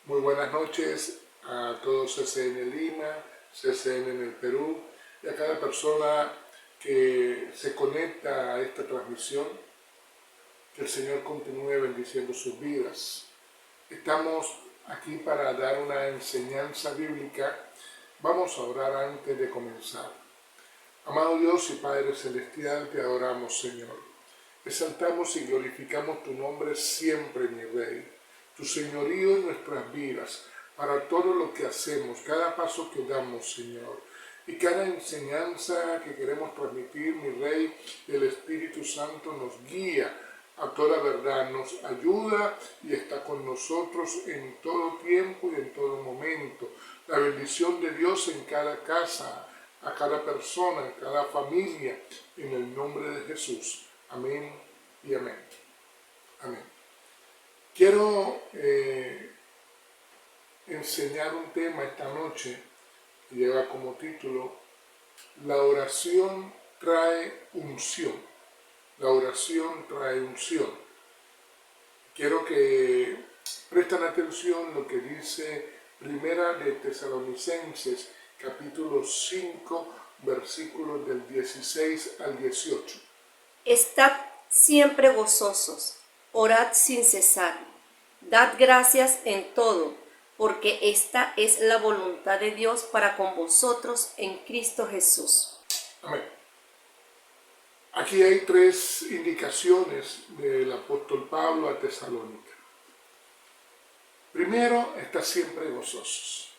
Muy buenas noches a todos CCN Lima, CCN en el Perú y a cada persona que se conecta a esta transmisión. Que el Señor continúe bendiciendo sus vidas. Estamos aquí para dar una enseñanza bíblica. Vamos a orar antes de comenzar. Amado Dios y Padre Celestial, te adoramos, Señor. Exaltamos y glorificamos tu nombre siempre, mi Rey. Tu señorío en nuestras vidas, para todo lo que hacemos, cada paso que damos, Señor. Y cada enseñanza que queremos transmitir, mi Rey, el Espíritu Santo nos guía a toda verdad, nos ayuda y está con nosotros en todo tiempo y en todo momento. La bendición de Dios en cada casa, a cada persona, en cada familia, en el nombre de Jesús. Amén y amén. Amén. Quiero enseñar un tema esta noche que lleva como título La oración trae unción. La oración trae unción. Quiero que presten atención lo que dice Primera de Tesalonicenses, capítulo 5, versículos del 16 al 18. Estad siempre gozosos, orad sin cesar, dad gracias en todo, porque esta es la voluntad de Dios para con vosotros en Cristo Jesús. Amén. Aquí hay tres indicaciones del apóstol Pablo a Tesalónica. Primero, está siempre gozosos.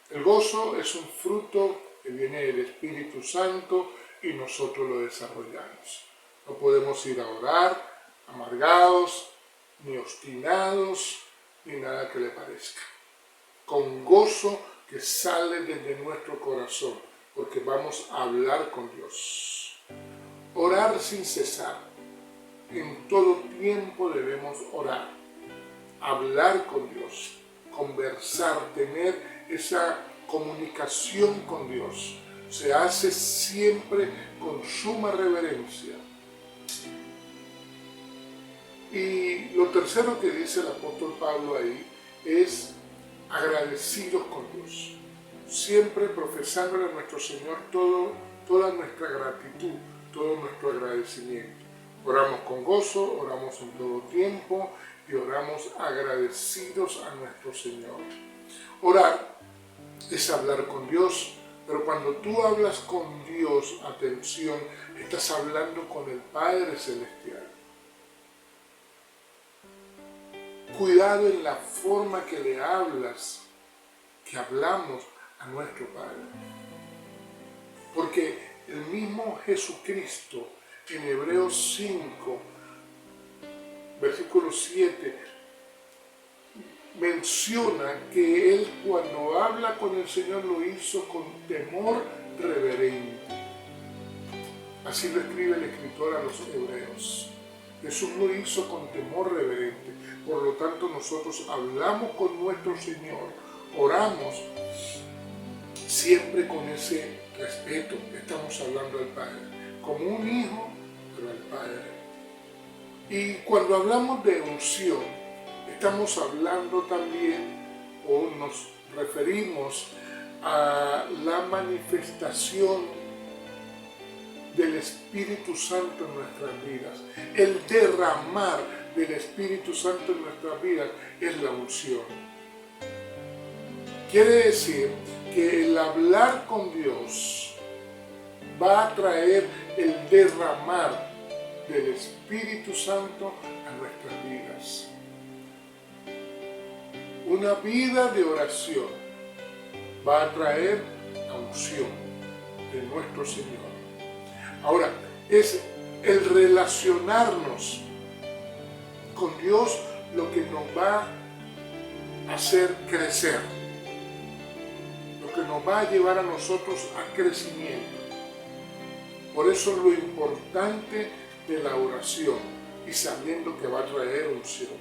El gozo es un fruto que viene del Espíritu Santo y nosotros lo desarrollamos. No podemos ir a orar amargados, ni obstinados, ni nada que le parezca. Con gozo que sale desde nuestro corazón, porque vamos a hablar con Dios. Orar sin cesar. En todo tiempo debemos orar. Hablar con Dios, conversar, tener esa comunicación con Dios. Se hace siempre con suma reverencia. Y lo tercero que dice el apóstol Pablo ahí es agradecidos con Dios. Siempre profesándole a nuestro Señor toda nuestra gratitud, todo nuestro agradecimiento. Oramos con gozo, oramos en todo tiempo y oramos agradecidos a nuestro Señor. Orar es hablar con Dios, pero cuando tú hablas con Dios, atención, estás hablando con el Padre Celestial. Cuidado en la forma que le hablas, que hablamos a nuestro Padre. Porque el mismo Jesucristo en Hebreos 5, versículo 7, menciona que Él cuando habla con el Señor lo hizo con temor reverente. Así lo escribe el escritor a los Hebreos. Jesús lo hizo con temor reverente. Por lo tanto, nosotros hablamos con nuestro Señor, oramos siempre con ese respeto. Estamos hablando al Padre, como un hijo, pero al Padre. Y cuando hablamos de unción, estamos hablando también, o nos referimos a la manifestación del Espíritu Santo en nuestras vidas. El derramar del Espíritu Santo en nuestras vidas es la unción. Quiere decir que el hablar con Dios va a traer el derramar del Espíritu Santo a nuestras vidas. Una vida de oración va a traer la unción de nuestro Señor. Ahora, es el relacionarnos con Dios lo que nos va a hacer crecer, lo que nos va a llevar a nosotros a crecimiento. Por eso lo importante de la oración y sabiendo que va a traer unción.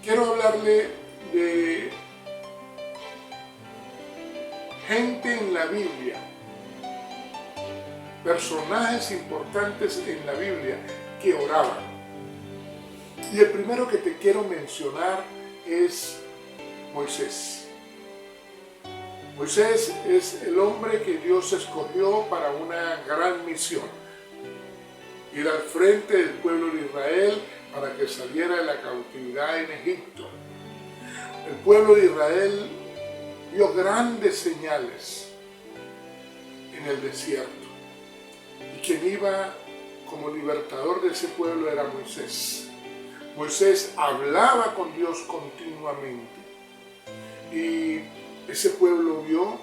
Quiero hablarle de gente en la Biblia, personajes importantes en la Biblia que oraban. Y el primero que te quiero mencionar es Moisés. Moisés es el hombre que Dios escogió para una gran misión. Ir al frente del pueblo de Israel para que saliera de la cautividad en Egipto. El pueblo de Israel vio grandes señales en el desierto. Y quien iba como libertador de ese pueblo era Moisés. Moisés hablaba con Dios continuamente. Y ese pueblo vio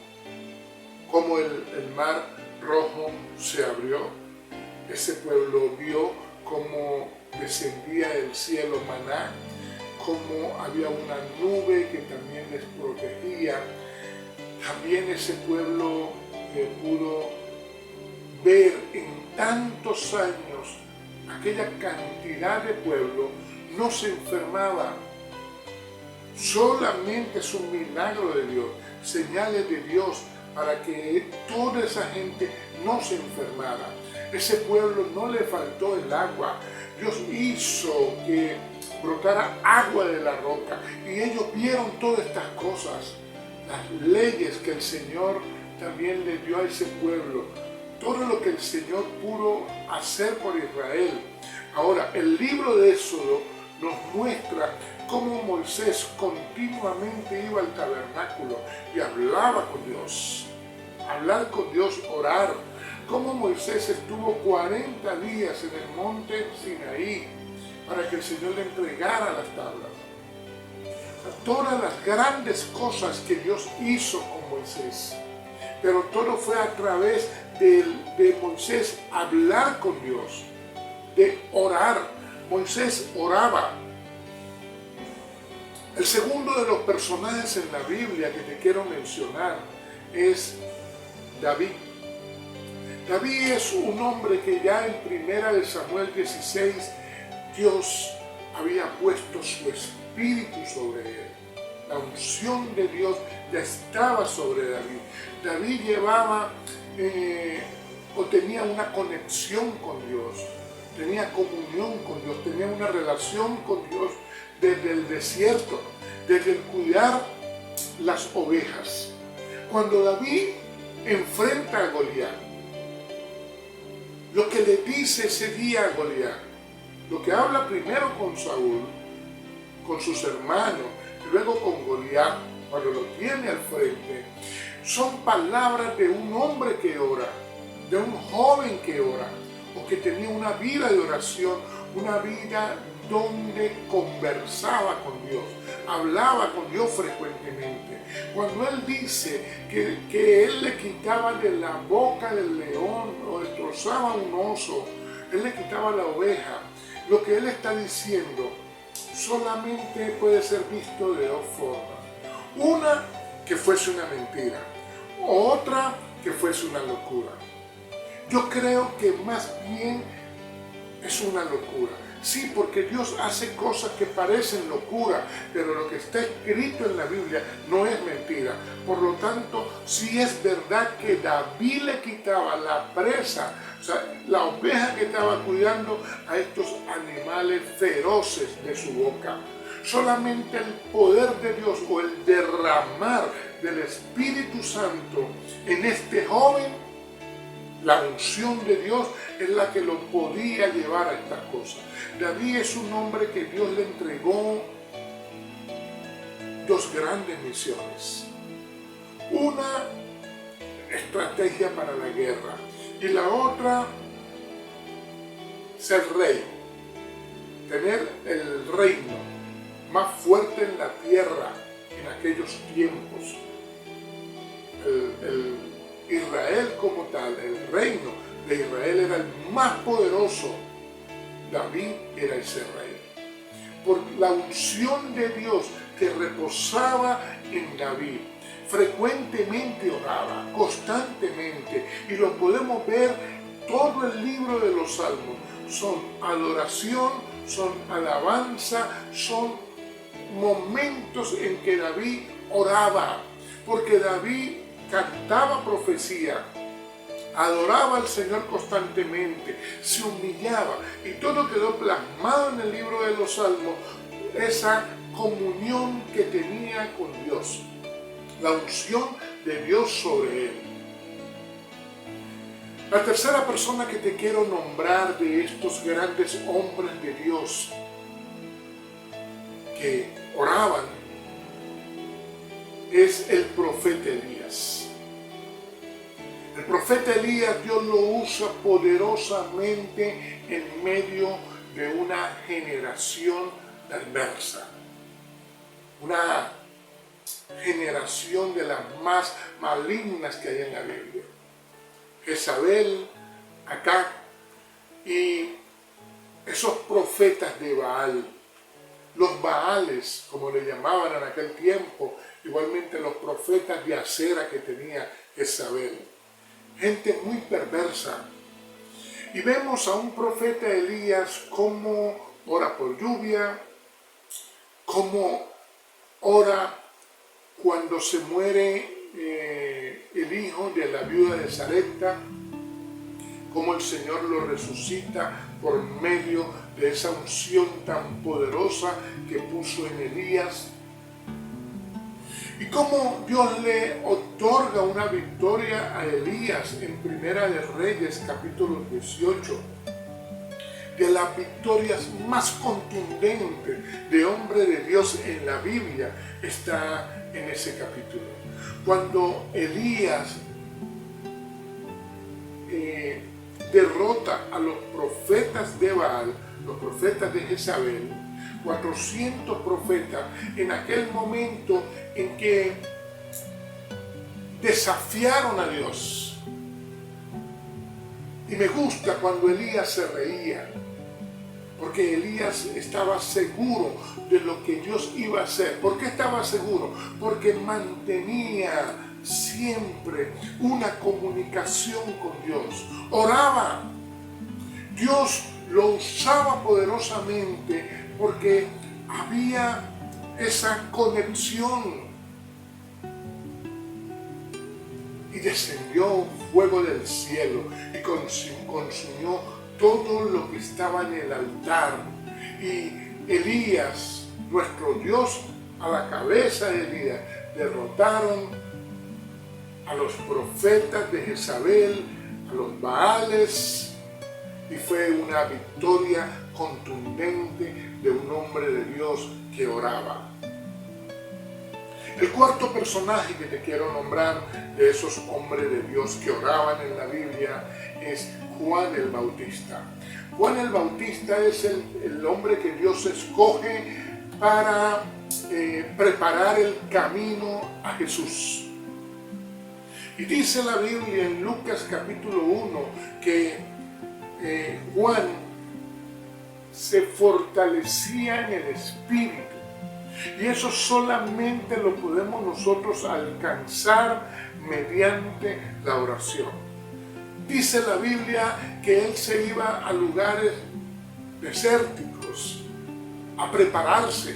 cómo el mar rojo se abrió. Ese pueblo vio cómo descendía del cielo maná, cómo había una nube que también les protegía. También ese pueblo pudo ver en tantos años aquella cantidad de pueblo no se enfermaba. Solamente es un milagro de Dios, señales de Dios para que toda esa gente no se enfermara. Ese pueblo no le faltó el agua. Dios hizo que brotara agua de la roca y ellos vieron todas estas cosas, las leyes que el Señor también le dio a ese pueblo, todo lo que el Señor pudo hacer por Israel. Ahora, el libro de Éxodo nos muestra cómo Moisés continuamente iba al tabernáculo y hablaba con Dios. Hablar con Dios, orar. Cómo Moisés estuvo 40 días en el monte Sinaí para que el Señor le entregara las tablas. Todas las grandes cosas que Dios hizo con Moisés. Pero todo fue a través de Moisés hablar con Dios, de orar. Moisés oraba. El segundo de los personajes en la Biblia que te quiero mencionar es David. David es un hombre que ya en 1 Samuel 16 Dios había puesto su espíritu sobre él. La unción de Dios ya estaba sobre David. David llevaba o tenía una conexión con Dios, tenía comunión con Dios, tenía una relación con Dios desde el desierto, desde el cuidar las ovejas. Cuando David enfrenta a Goliat, lo que le dice ese día a Goliat, lo que habla primero con Saúl, con sus hermanos, y luego con Goliat, cuando lo tiene al frente, son palabras de un hombre que ora, de un joven que ora, o que tenía una vida de oración, una vida donde conversaba con Dios, hablaba con Dios frecuentemente. Cuando él dice que él le quitaba de la boca del león o destrozaba un oso, él le quitaba la oveja, lo que él está diciendo solamente puede ser visto de dos formas. Una, que fuese una mentira, otra, que fuese una locura. Yo creo que más bien es una locura. Sí, porque Dios hace cosas que parecen locura, pero lo que está escrito en la Biblia no es mentira. Por lo tanto, sí es verdad que David le quitaba la presa, o sea, la oveja que estaba cuidando a estos animales feroces de su boca. Solamente el poder de Dios o el derramar del Espíritu Santo en este joven, la unción de Dios es la que lo podía llevar a estas cosas. David es un hombre que Dios le entregó dos grandes misiones. Una, estrategia para la guerra, y la otra, ser rey, tener el reino más fuerte en la tierra en aquellos tiempos. Israel como tal, el reino de Israel era el más poderoso. David era ese rey. Por la unción de Dios que reposaba en David, frecuentemente oraba, constantemente, y lo podemos ver todo el libro de los Salmos. Son adoración, son alabanza, son momentos en que David oraba, porque David cantaba profecía, adoraba al Señor constantemente, se humillaba, y todo quedó plasmado en el libro de los Salmos, esa comunión que tenía con Dios, la unción de Dios sobre él. La tercera persona que te quiero nombrar de estos grandes hombres de Dios que oraban es el profeta Elías. El profeta Elías, Dios lo usa poderosamente en medio de una generación adversa, una generación de las más malignas que hay en la Biblia. Jezabel, Acab y esos profetas de Baal, los Baales, como le llamaban en aquel tiempo, igualmente los profetas de Acera que tenía Jezabel. Gente muy perversa. Y vemos a un profeta Elías como ora por lluvia, como ora cuando se muere el hijo de la viuda de Sarepta, como el Señor lo resucita por medio de esa unción tan poderosa que puso en Elías, y cómo Dios le otorga una victoria a Elías en Primera de Reyes, capítulo 18, de las victorias más contundentes de hombre de Dios en la Biblia, está en ese capítulo. Cuando Elías derrota a los profetas de Baal, los profetas de Jezabel, 400 profetas, en aquel momento en que desafiaron a Dios. Y me gusta cuando Elías se reía, porque Elías estaba seguro de lo que Dios iba a hacer. ¿Por qué estaba seguro? Porque mantenía siempre una comunicación con Dios. Oraba. Dios lo usaba poderosamente porque había esa conexión. Y descendió fuego del cielo y consumió todo lo que estaba en el altar. Y Elías, nuestro Dios, a la cabeza de Elías, derrotaron a los profetas de Jezabel, a los Baales, y fue una victoria contundente de un hombre de Dios que oraba. El cuarto personaje que te quiero nombrar de esos hombres de Dios que oraban en la Biblia es Juan el Bautista. Juan el Bautista es el hombre que Dios escoge para preparar el camino a Jesús. Y dice la Biblia en Lucas capítulo 1 que Juan se fortalecía en el Espíritu. Y eso solamente lo podemos nosotros alcanzar mediante la oración. Dice la Biblia que él se iba a lugares desérticos a prepararse.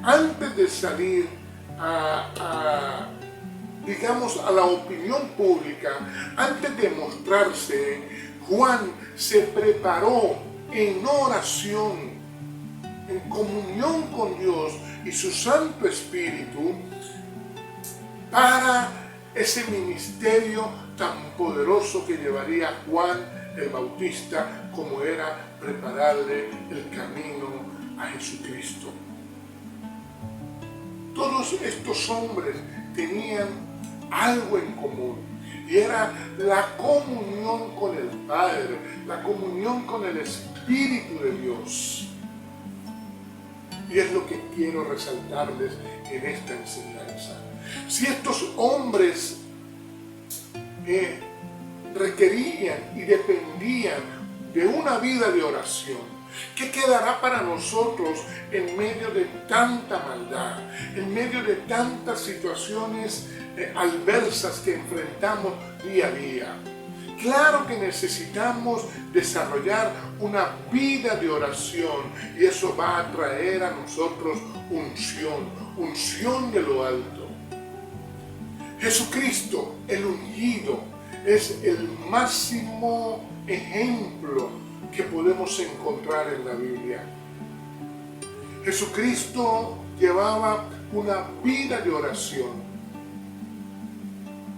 Antes de salir digamos, a la opinión pública, antes de mostrarse, Juan se preparó en oración, en comunión con Dios y su Santo Espíritu para ese ministerio tan poderoso que llevaría Juan el Bautista, como era prepararle el camino a Jesucristo. Todos estos hombres tenían algo en común, y era la comunión con el Padre, la comunión con el Espíritu de Dios. Y es lo que quiero resaltarles en esta enseñanza. Si estos hombres requerían y dependían de una vida de oración, ¿qué quedará para nosotros en medio de tanta maldad, en medio de tantas situaciones adversas que enfrentamos día a día? Claro que necesitamos desarrollar una vida de oración, y eso va a traer a nosotros unción de lo alto. Jesucristo, el ungido, es el máximo ejemplo que podemos encontrar en la Biblia. Jesucristo llevaba una vida de oración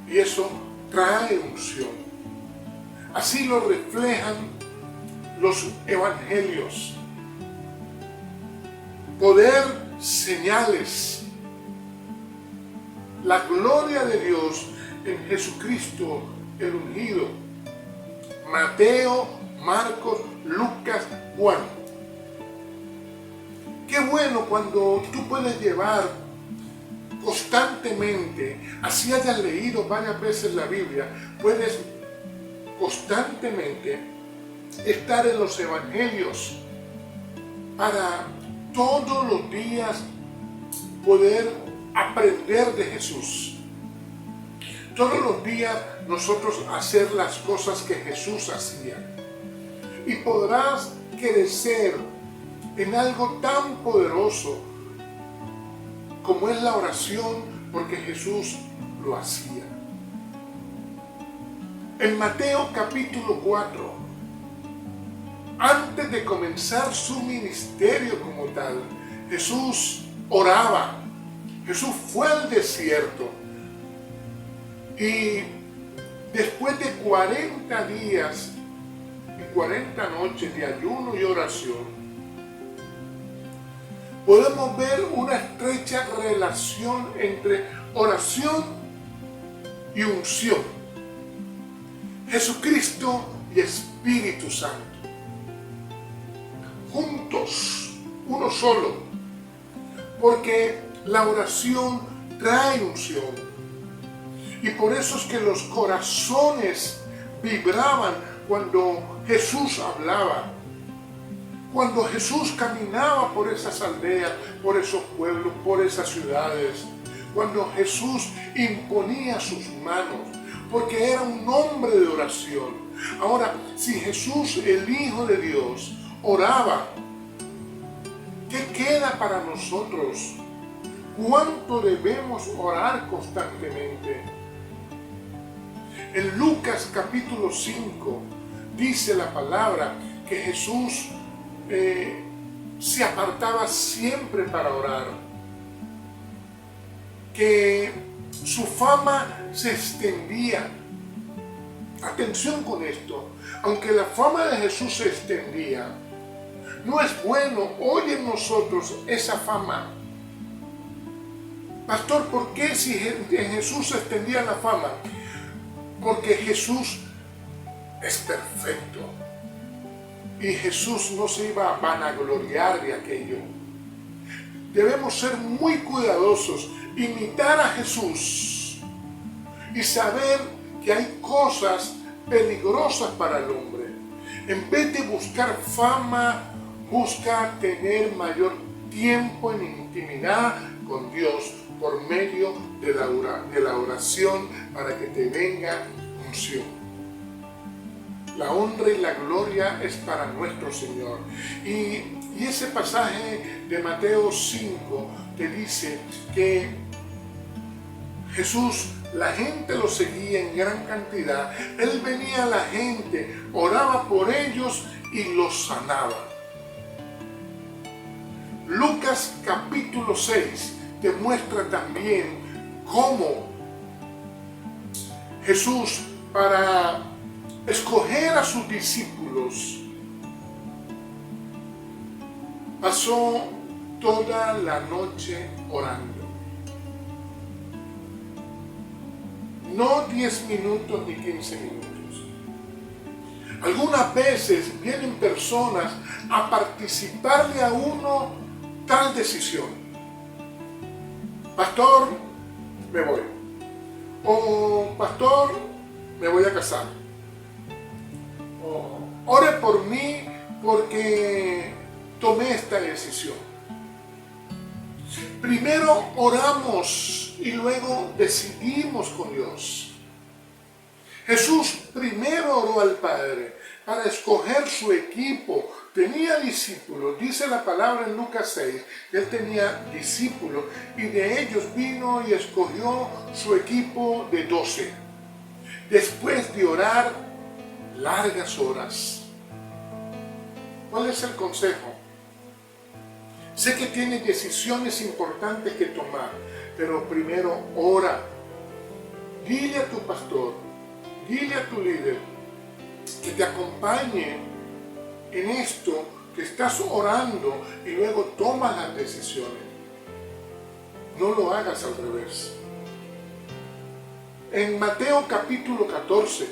y eso trae unción. Así lo reflejan los evangelios. Poder, señales, la gloria de Dios en Jesucristo el ungido. Mateo, Marcos, Lucas, Juan. Qué bueno cuando tú puedes llevar constantemente, así hayas leído varias veces la Biblia, puedes constantemente estar en los evangelios para todos los días poder aprender de Jesús. Todos los días nosotros hacer las cosas que Jesús hacía. Y podrás crecer en algo tan poderoso como es la oración, porque Jesús lo hacía. En Mateo capítulo 4, antes de comenzar su ministerio como tal, Jesús oraba. Jesús fue al desierto y después de 40 días y 40 noches de ayuno y oración, podemos ver una estrecha relación entre oración y unción. Jesucristo y Espíritu Santo. Juntos, uno solo. Porque la oración trae unción. Y por eso es que los corazones vibraban cuando Jesús hablaba. Cuando Jesús caminaba por esas aldeas, por esos pueblos, por esas ciudades, cuando Jesús imponía sus manos, porque era un hombre de oración. Ahora, si Jesús, el Hijo de Dios, oraba, ¿qué queda para nosotros? ¿Cuánto debemos orar constantemente? En Lucas capítulo 5 dice la palabra que Jesús se apartaba siempre para orar, que su fama se extendía. Atención con esto, aunque la fama de Jesús se extendía, no es bueno hoy en nosotros esa fama. Pastor, ¿por qué si en Jesús se extendía la fama? Porque Jesús es perfecto. Y Jesús no se iba a vanagloriar de aquello. Debemos ser muy cuidadosos, imitar a Jesús y saber que hay cosas peligrosas para el hombre. En vez de buscar fama, busca tener mayor tiempo en intimidad con Dios por medio de la oración para que te venga unción. La honra y la gloria es para nuestro Señor. Y ese pasaje de Mateo 5 te dice que Jesús, la gente lo seguía en gran cantidad. Él venía a la gente, oraba por ellos y los sanaba. Lucas capítulo 6 te muestra también cómo Jesús, para escoger a sus discípulos, pasó toda la noche orando. No 10 minutos ni 15 minutos. Algunas veces vienen personas a participarle a uno tal decisión. Pastor, me voy. O pastor, me voy a casar. O ore por mí porque tomé esta decisión. Primero oramos y luego decidimos con Dios. Jesús primero oró al Padre para escoger su equipo. Tenía discípulos, dice la palabra en Lucas 6, que él tenía discípulos y de ellos vino y escogió su equipo de 12. Después de orar largas horas. ¿Cuál es el consejo? Sé que tienes decisiones importantes que tomar, pero primero ora. Dile a tu pastor, dile a tu líder que te acompañe en esto que estás orando y luego tomas las decisiones. No lo hagas al revés. En Mateo capítulo 14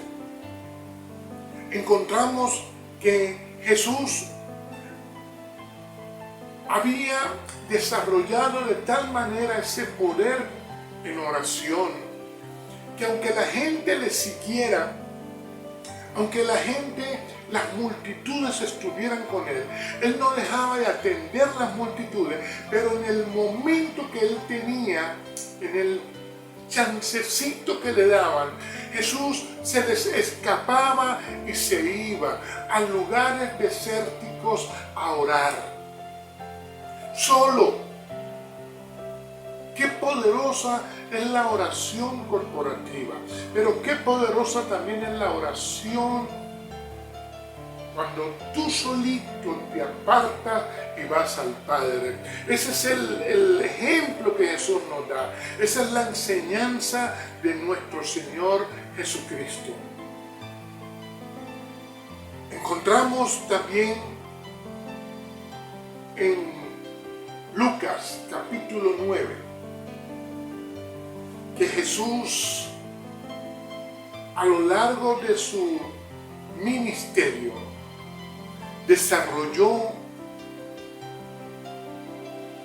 encontramos que Jesús había desarrollado de tal manera ese poder en oración que aunque la gente le siguiera, aunque las multitudes estuvieran con él, él no dejaba de atender las multitudes, pero en el momento que él tenía, en el chancecito que le daban, Jesús se les escapaba y se iba a lugares desérticos a orar. Solo. Qué poderosa es la oración corporativa, pero qué poderosa también es la oración cuando tú solito te apartas y vas al Padre. Ese es el ejemplo que Jesús nos da. Esa es la enseñanza de nuestro Señor Jesucristo. Encontramos también en Lucas capítulo 9 que Jesús a lo largo de su ministerio desarrolló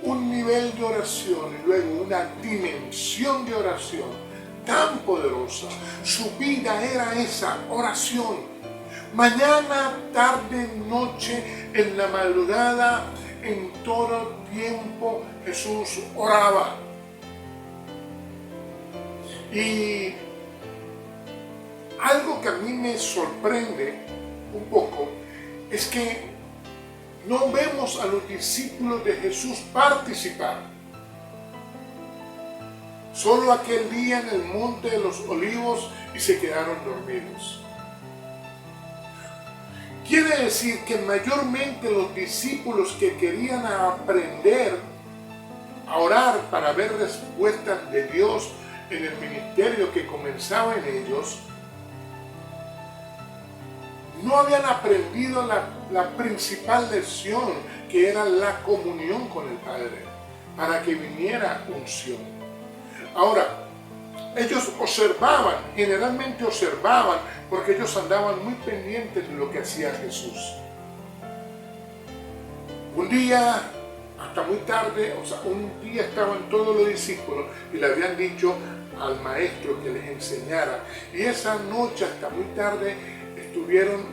un nivel de oración y luego una dimensión de oración tan poderosa. Su vida era esa oración. Mañana, tarde, noche, en la madrugada, en todo tiempo Jesús oraba. Y algo que a mí me sorprende un poco es que no vemos a los discípulos de Jesús participar. Solo aquel día en el monte de los olivos y se quedaron dormidos. Quiere decir que mayormente los discípulos que querían aprender a orar para ver respuestas de Dios en el ministerio que comenzaba en ellos, no habían aprendido la principal lección, que era la comunión con el Padre, para que viniera unción. Ahora, ellos observaban, generalmente observaban, porque ellos andaban muy pendientes de lo que hacía Jesús. Un día, hasta muy tarde, un día estaban todos los discípulos y le habían dicho al maestro que les enseñara. Y esa noche, hasta muy tarde, estuvieron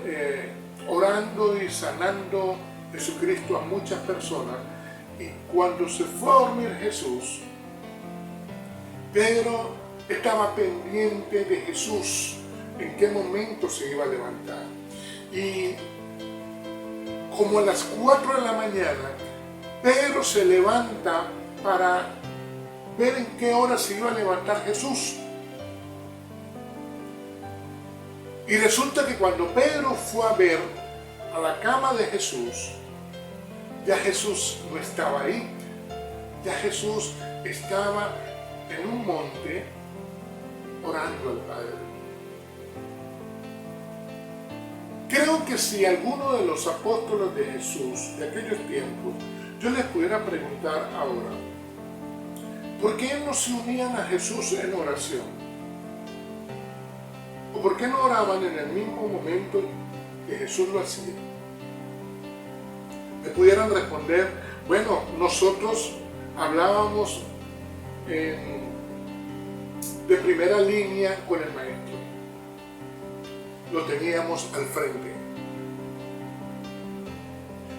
orando y sanando Jesucristo a muchas personas. Y cuando se fue a dormir Jesús, Pedro estaba pendiente de Jesús, en qué momento se iba a levantar. Y como a las 4 de la mañana, Pedro se levanta para ver en qué hora se iba a levantar Jesús. Y resulta que cuando Pedro fue a ver a la cama de Jesús, ya Jesús no estaba ahí. Ya Jesús estaba en un monte orando al Padre. Creo que si alguno de los apóstoles de Jesús de aquellos tiempos, yo les pudiera preguntar ahora, ¿por qué no se unían a Jesús en oración? ¿O por qué no oraban en el mismo momento que Jesús lo hacía? Me pudieran responder, bueno, nosotros hablábamos de primera línea con el Maestro. Lo teníamos al frente.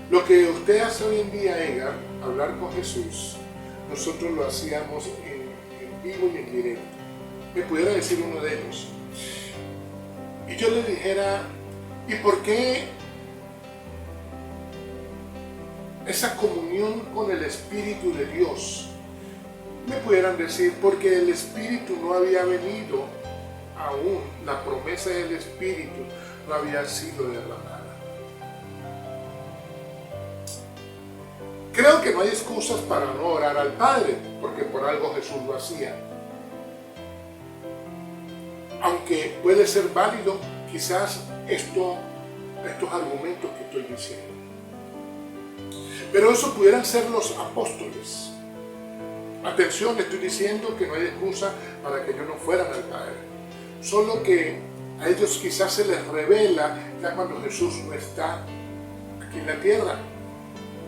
Lo que usted hace hoy en día, Edgar, hablar con Jesús, nosotros lo hacíamos en vivo y en directo. Me pudiera decir uno de ellos. Y yo le dijera, ¿y por qué esa comunión con el Espíritu de Dios? Me pudieran decir, porque el Espíritu no había venido aún, la promesa del Espíritu no había sido derramada. Creo que no hay excusas para no orar al Padre, porque por algo Jesús lo hacía. Aunque puede ser válido quizás estos argumentos que estoy diciendo. Pero eso pudieran ser los apóstoles. Atención, estoy diciendo que no hay excusa para que ellos no fueran al Padre. Solo que a ellos quizás se les revela ya cuando Jesús no está aquí en la tierra.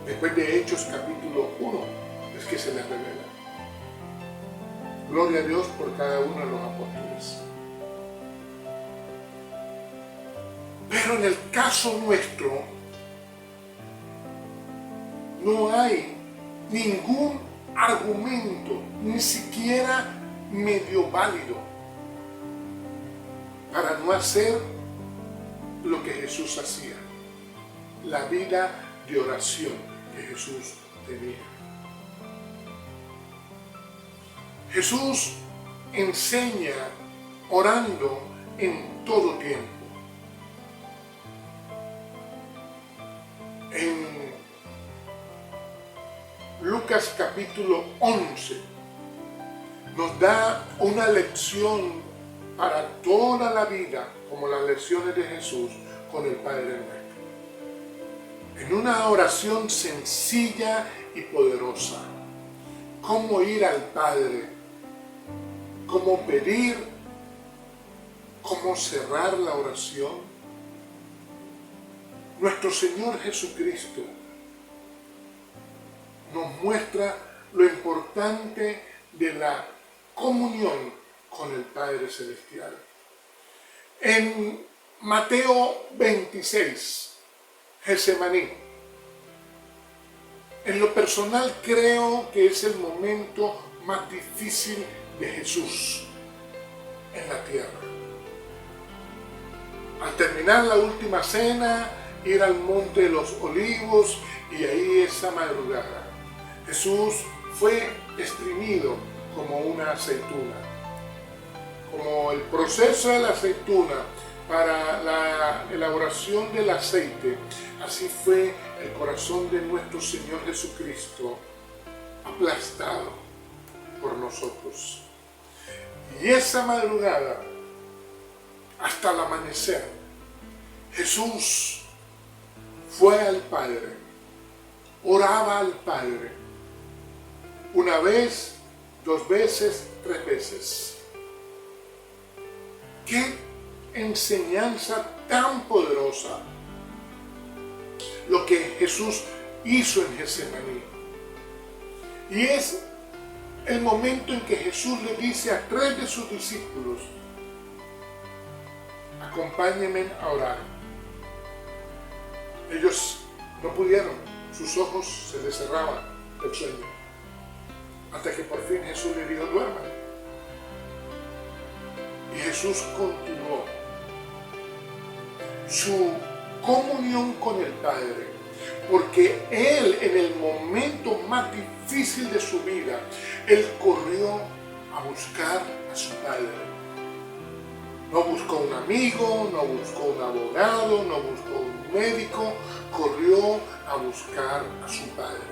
Después de Hechos capítulo 1 es que se les revela. Gloria a Dios por cada uno de los apóstoles. Pero en el caso nuestro no hay ningún argumento, ni siquiera medio válido, para no hacer lo que Jesús hacía, la vida de oración que Jesús tenía. Jesús enseña orando en todo tiempo. En Lucas capítulo 11 nos da una lección para toda la vida, como las lecciones de Jesús con el Padre nuestro. En una oración sencilla y poderosa, cómo ir al Padre, cómo pedir, cómo cerrar la oración. Nuestro Señor Jesucristo nos muestra lo importante de la comunión con el Padre Celestial. En Mateo 26, Getsemaní. En lo personal creo que es el momento más difícil de Jesús en la tierra. Al terminar la última cena, ir al monte de los olivos y ahí esa madrugada, Jesús fue exprimido como una aceituna. Como el proceso de la aceituna para la elaboración del aceite, así fue el corazón de nuestro Señor Jesucristo aplastado por nosotros. Y esa madrugada, hasta el amanecer, Jesús fue al Padre, oraba al Padre, una vez, 2 veces, 3 veces. ¡Qué enseñanza tan poderosa! Lo que Jesús hizo en Getsemaní. Y es el momento en que Jesús le dice a 3 de sus discípulos: acompáñenme a orar. Ellos no pudieron, sus ojos se les cerraban del sueño. Hasta que por fin Jesús le dijo: duerman. Y Jesús continuó su comunión con el Padre, porque Él, en el momento más difícil de su vida, Él corrió a buscar a su Padre. No buscó un amigo, no buscó un abogado, no buscó un médico, corrió a buscar a su Padre.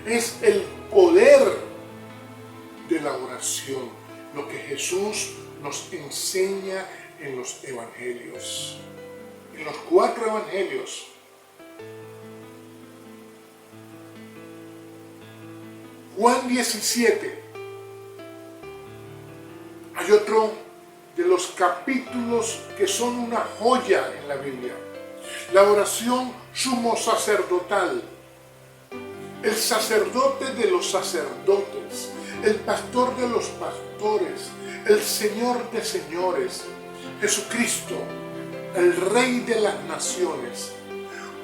Es el poder de la oración, lo que Jesús nos enseña en los evangelios. En los 4 evangelios, Juan 17, hay otro de los capítulos que son una joya en la Biblia. La oración sumo sacerdotal. El sacerdote de los sacerdotes, el pastor de los pastores, el Señor de señores, Jesucristo, el Rey de las naciones,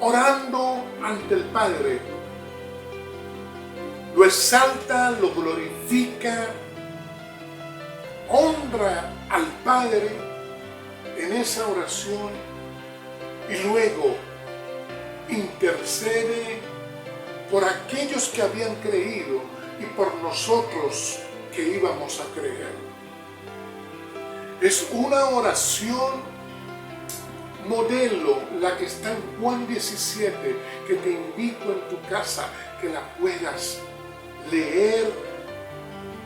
orando ante el Padre, lo exalta, lo glorifica, honra al Padre en esa oración y luego intercede por aquellos que habían creído y por nosotros que íbamos a creer. Es una oración modelo, la que está en Juan 17, que te invito en tu casa que la puedas leer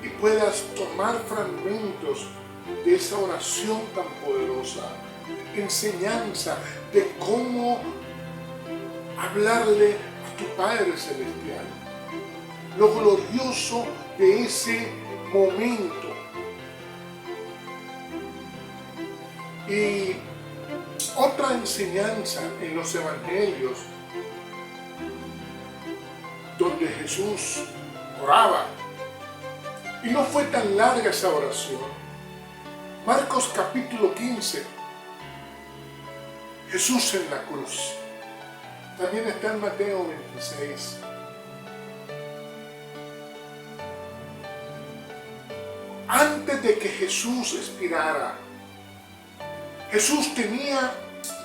y puedas tomar fragmentos de esa oración tan poderosa, enseñanza de cómo hablarle a tu Padre Celestial, lo glorioso de ese momento. Y otra enseñanza en los evangelios donde Jesús oraba, y no fue tan larga esa oración. Marcos capítulo 15, Jesús en la cruz. También está en Mateo 26. Antes de que Jesús expirara, Jesús tenía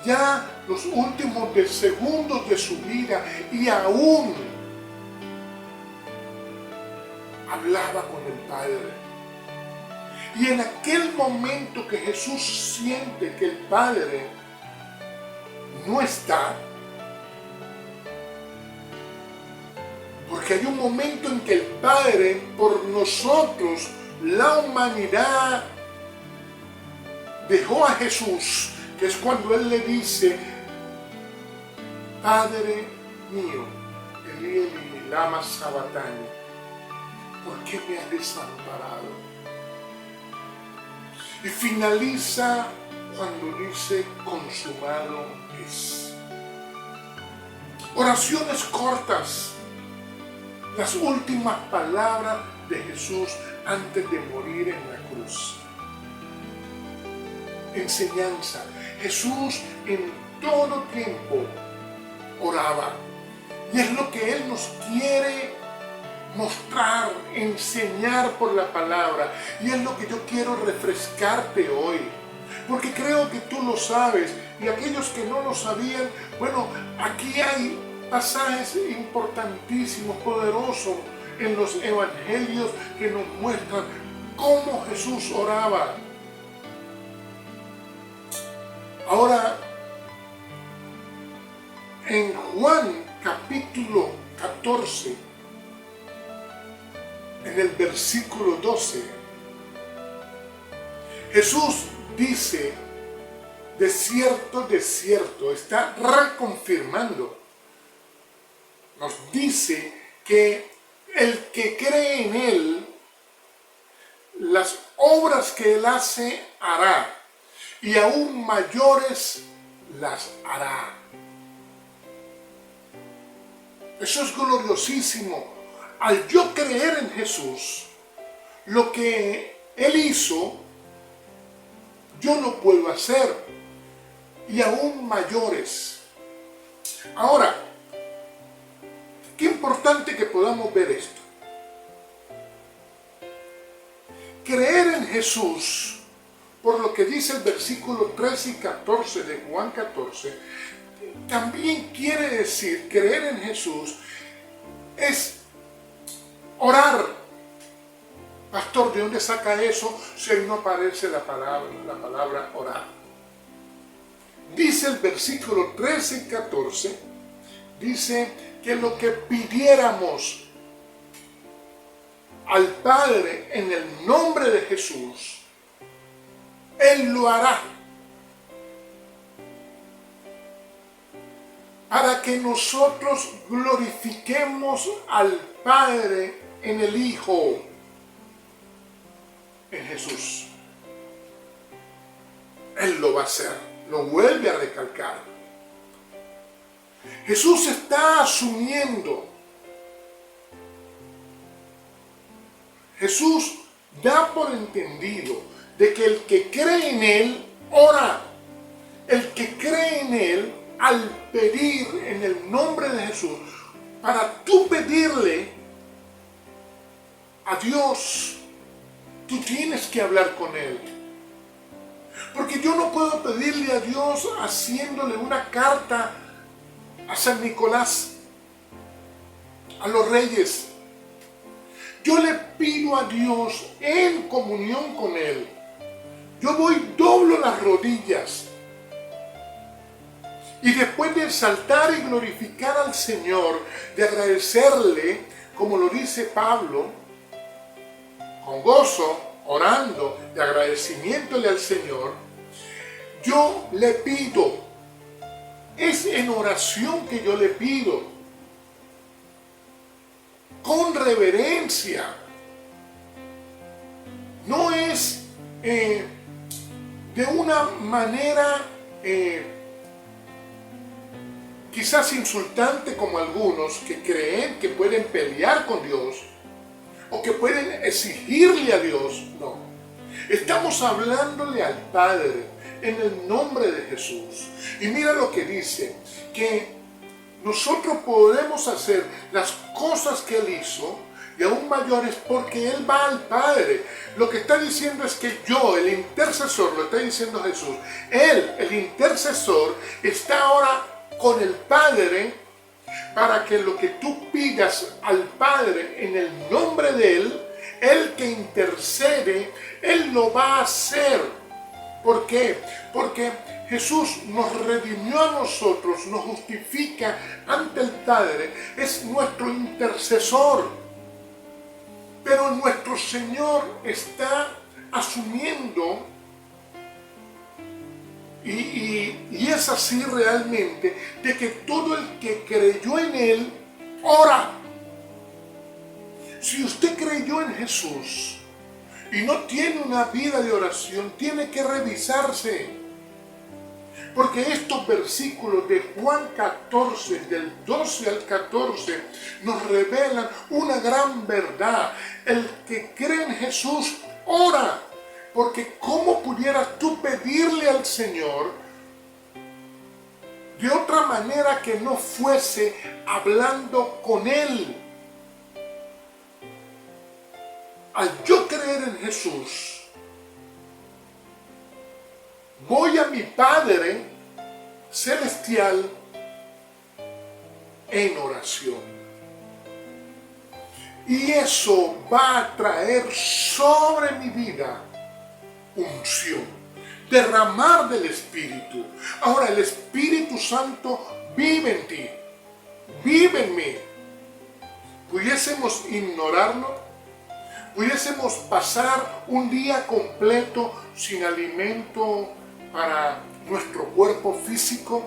ya los últimos segundos de su vida y aún hablaba con el Padre. Y en aquel momento que Jesús siente que el Padre no está, porque hay un momento en que el Padre, por nosotros, la humanidad, dejó a Jesús, que es cuando Él le dice: Padre mío, Elí, Elí, lama sabactani, ¿por qué me has desamparado? Y finaliza cuando dice: consumado es. Oraciones cortas, las últimas palabras de Jesús antes de morir en la cruz. Enseñanza. Jesús en todo tiempo oraba. Y es lo que Él nos quiere mostrar, enseñar por la palabra. Y es lo que yo quiero refrescarte hoy. Porque creo que tú lo sabes. Y aquellos que no lo sabían, bueno, aquí hay pasajes importantísimos, poderosos en los evangelios que nos muestran cómo Jesús oraba. Ahora, en Juan capítulo 14, en el versículo 12, Jesús dice: de cierto, está reconfirmando. Nos dice que el que cree en Él, las obras que Él hace, hará. Y aún mayores las hará. Eso es gloriosísimo. Al yo creer en Jesús, lo que Él hizo, yo lo puedo hacer. Y aún mayores. Ahora, qué importante que podamos ver esto. Creer en Jesús, por lo que dice el versículo 13 y 14 de Juan 14, también quiere decir, creer en Jesús es orar. Pastor, ¿de dónde saca eso si ahí no aparece la palabra orar? Dice el versículo 13 y 14, dice que lo que pidiéramos al Padre en el nombre de Jesús, Él lo hará, para que nosotros glorifiquemos al Padre en el Hijo, en Jesús. Él lo va a hacer, lo vuelve a recalcar. Jesús está asumiendo, Jesús da por entendido de que el que cree en Él, ora. El que cree en Él, al pedir en el nombre de Jesús, para tú pedirle a Dios, tú tienes que hablar con Él. Porque yo no puedo pedirle a Dios haciéndole una carta a San Nicolás, a los reyes. Yo le pido a Dios en comunión con Él. Yo voy, doblo las rodillas Y después de exaltar y glorificar al Señor, de agradecerle, como lo dice Pablo, con gozo, orando, de agradecimientole al Señor, yo le pido, es en oración que yo le pido, con reverencia, no es de una manera quizás insultante como algunos que creen que pueden pelear con Dios o que pueden exigirle a Dios. No, estamos hablándole al Padre en el nombre de Jesús. Y mira lo que dice, que nosotros podemos hacer las cosas que Él hizo y aún mayores porque Él va al Padre. Lo que está diciendo es que yo, el intercesor, lo está diciendo Jesús, Él, el intercesor, está ahora con el Padre para que lo que tú pidas al Padre en el nombre de Él, Él que intercede, Él lo va a hacer. ¿Por qué? Porque Jesús nos redimió a nosotros, nos justifica ante el Padre, es nuestro intercesor. Pero nuestro Señor está asumiendo, y es así realmente, de que todo el que creyó en Él, ora. Si usted creyó en Jesús y no tiene una vida de oración, tiene que revisarse. Porque estos versículos de Juan 14, del 12 al 14, nos revelan una gran verdad. El que cree en Jesús, ora. Porque ¿cómo pudieras tú pedirle al Señor de otra manera que no fuese hablando con Él? Al yo creer en Jesús, voy a mi Padre celestial en oración. Y eso va a traer sobre mi vida unción, derramar del Espíritu. Ahora el Espíritu Santo vive en ti, vive en mí. ¿Pudiésemos ignorarlo? ¿Pudiésemos pasar un día completo sin alimento para nuestro cuerpo físico?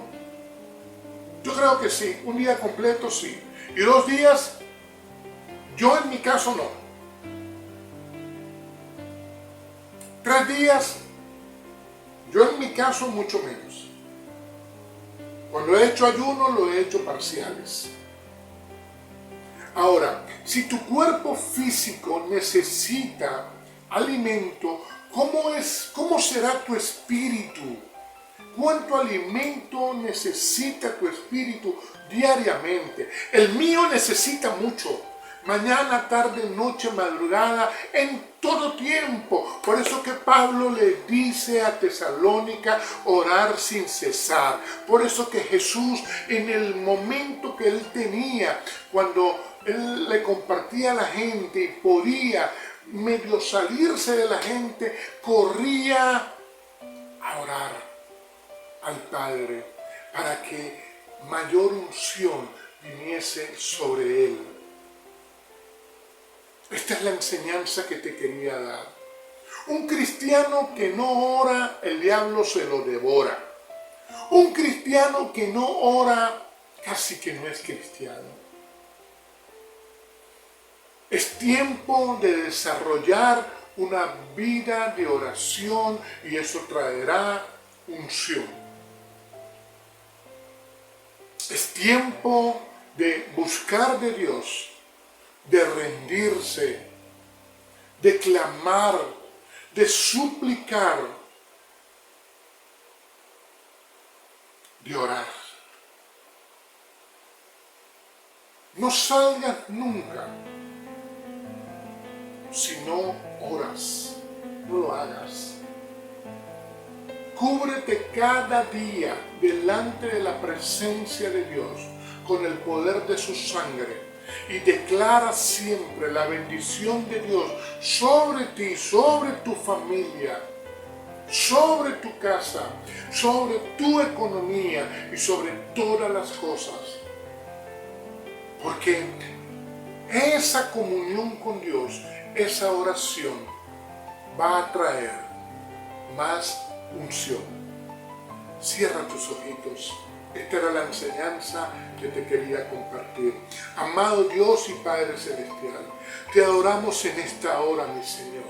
Yo creo que sí, un día completo sí. Y 2 días, yo en mi caso no. 3 días, yo en mi caso mucho menos. Cuando he hecho ayuno, lo he hecho parciales. Ahora, si tu cuerpo físico necesita alimento, ¿cómo será tu espíritu? ¿Cuánto alimento necesita tu espíritu diariamente? El mío necesita mucho. Mañana, tarde, noche, madrugada, en todo tiempo. Por eso que Pablo le dice a Tesalónica orar sin cesar. Por eso que Jesús, en el momento que él tenía, cuando él le compartía a la gente y podía medio salirse de la gente, corría a orar al Padre para que mayor unción viniese sobre él. Esta es la enseñanza que te quería dar. Un cristiano que no ora, el diablo se lo devora. Un cristiano que no ora, casi que no es cristiano. Es tiempo de desarrollar una vida de oración y eso traerá unción. Es tiempo de buscar de Dios, de rendirse, de clamar, de suplicar, de orar. No salgas nunca si no oras, no lo hagas. Cúbrete cada día delante de la presencia de Dios con el poder de su sangre. Y declara siempre la bendición de Dios sobre ti, sobre tu familia, sobre tu casa, sobre tu economía y sobre todas las cosas. Porque esa comunión con Dios, esa oración, va a traer más unción. Cierra tus ojitos. Esta era la enseñanza que te quería compartir. Amado Dios y Padre Celestial, te adoramos en esta hora, mi Señor.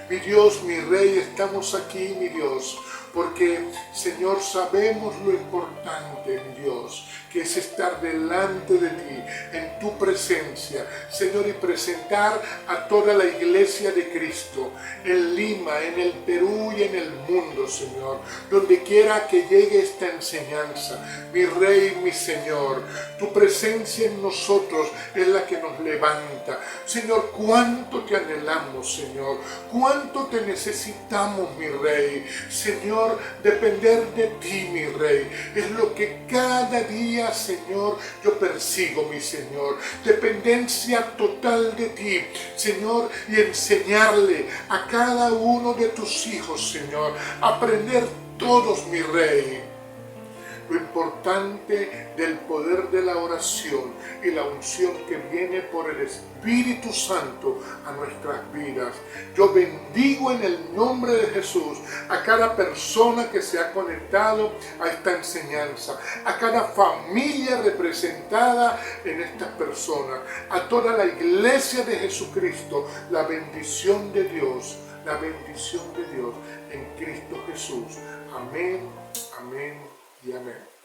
Mi Dios, mi Rey, estamos aquí, mi Dios, porque, Señor, sabemos lo importante, mi Dios, que es estar delante de ti, en tu presencia, Señor, y presentar a toda la iglesia de Cristo, en Lima, en el Perú y en el mundo, Señor, donde quiera que llegue esta enseñanza, mi Rey, mi Señor, tu presencia en nosotros es la que nos levanta. Señor, cuánto te anhelamos, Señor, cuánto te necesitamos, mi Rey. Señor, depender de ti, mi Rey, es lo que cada día, Señor, yo persigo, mi Señor. Dependencia total de ti, Señor, y enseñarle a cada uno de tus hijos, Señor, aprender todos, mi Rey, lo importante del poder de la oración y la unción que viene por el Espíritu Santo a nuestras vidas. Yo bendigo en el nombre de Jesús a cada persona que se ha conectado a esta enseñanza, a cada familia representada en estas personas, a toda la iglesia de Jesucristo, la bendición de Dios en Cristo Jesús. Amén, amén y amén.